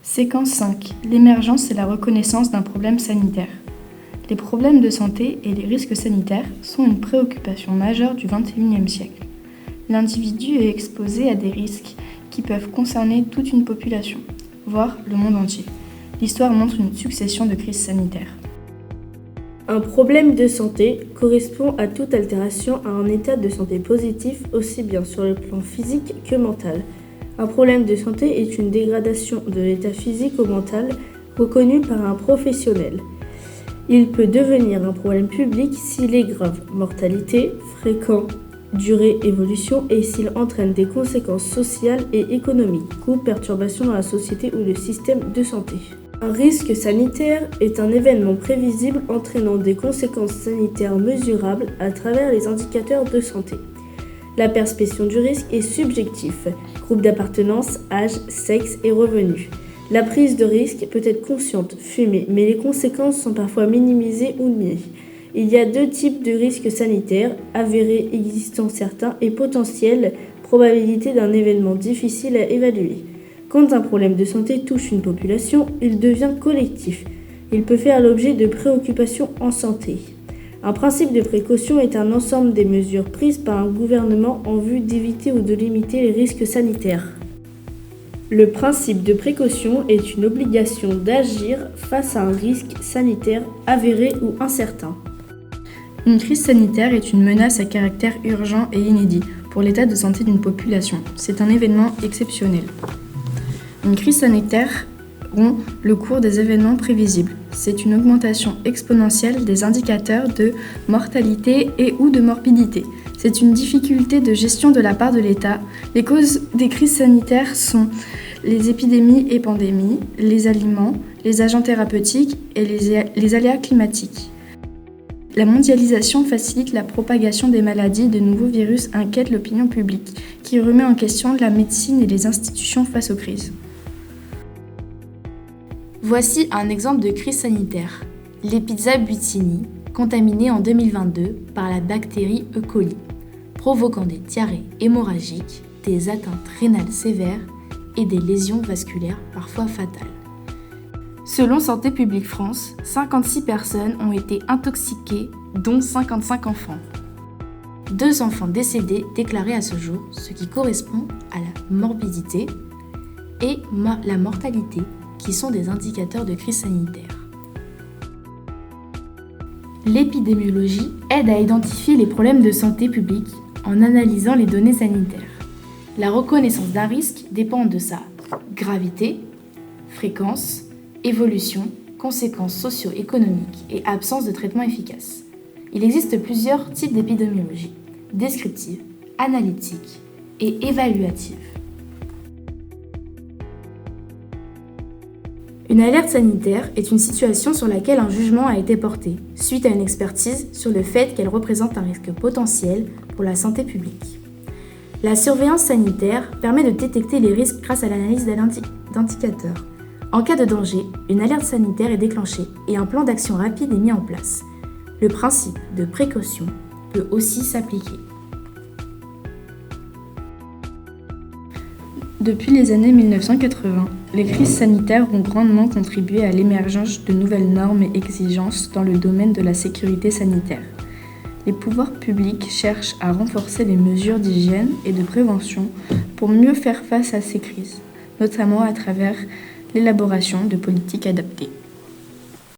Séquence 5. L'émergence et la reconnaissance d'un problème sanitaire. Les problèmes de santé et les risques sanitaires sont une préoccupation majeure du XXIe siècle. L'individu est exposé à des risques qui peuvent concerner toute une population, voire le monde entier. L'histoire montre une succession de crises sanitaires. Un problème de santé correspond à toute altération à un état de santé positif, aussi bien sur le plan physique que mental. Un problème de santé est une dégradation de l'état physique ou mental reconnue par un professionnel. Il peut devenir un problème public s'il est grave, mortalité, fréquent, durée, évolution et s'il entraîne des conséquences sociales et économiques, coûts, perturbations dans la société ou le système de santé. Un risque sanitaire est un événement prévisible entraînant des conséquences sanitaires mesurables à travers les indicateurs de santé. La perception du risque est subjective, groupe d'appartenance, âge, sexe et revenus. La prise de risque peut être consciente, fumée, mais les conséquences sont parfois minimisées ou niées. Il y a deux types de risques sanitaires, avérés existant certains et potentiels, probabilité d'un événement difficile à évaluer. Quand un problème de santé touche une population, il devient collectif. Il peut faire l'objet de préoccupations en santé. Un principe de précaution est un ensemble des mesures prises par un gouvernement en vue d'éviter ou de limiter les risques sanitaires. Le principe de précaution est une obligation d'agir face à un risque sanitaire avéré ou incertain. Une crise sanitaire est une menace à caractère urgent et inédit pour l'état de santé d'une population. C'est un événement exceptionnel. Une crise sanitaire rompt le cours des événements prévisibles. C'est une augmentation exponentielle des indicateurs de mortalité et ou de morbidité. C'est une difficulté de gestion de la part de l'État. Les causes des crises sanitaires sont les épidémies et pandémies, les aliments, les agents thérapeutiques et les aléas climatiques. La mondialisation facilite la propagation des maladies, de nouveaux virus inquiètent l'opinion publique, qui remet en question la médecine et les institutions face aux crises. Voici un exemple de crise sanitaire. L'Epizza Buitini, contaminée en 2022 par la bactérie E. coli, provoquant des diarrhées hémorragiques, des atteintes rénales sévères et des lésions vasculaires parfois fatales. Selon Santé publique France, 56 personnes ont été intoxiquées, dont 55 enfants. 2 enfants décédés déclarés à ce jour, ce qui correspond à la morbidité et la mortalité, qui sont des indicateurs de crise sanitaire. L'épidémiologie aide à identifier les problèmes de santé publique en analysant les données sanitaires. La reconnaissance d'un risque dépend de sa gravité, fréquence, évolution, conséquences socio-économiques et absence de traitement efficace. Il existe plusieurs types d'épidémiologie, descriptive, analytique et évaluative. Une alerte sanitaire est une situation sur laquelle un jugement a été porté, suite à une expertise sur le fait qu'elle représente un risque potentiel pour la santé publique. La surveillance sanitaire permet de détecter les risques grâce à l'analyse d'indicateurs. En cas de danger, une alerte sanitaire est déclenchée et un plan d'action rapide est mis en place. Le principe de précaution peut aussi s'appliquer. Depuis les années 1980, les crises sanitaires ont grandement contribué à l'émergence de nouvelles normes et exigences dans le domaine de la sécurité sanitaire. Les pouvoirs publics cherchent à renforcer les mesures d'hygiène et de prévention pour mieux faire face à ces crises, notamment à travers l'élaboration de politiques adaptées.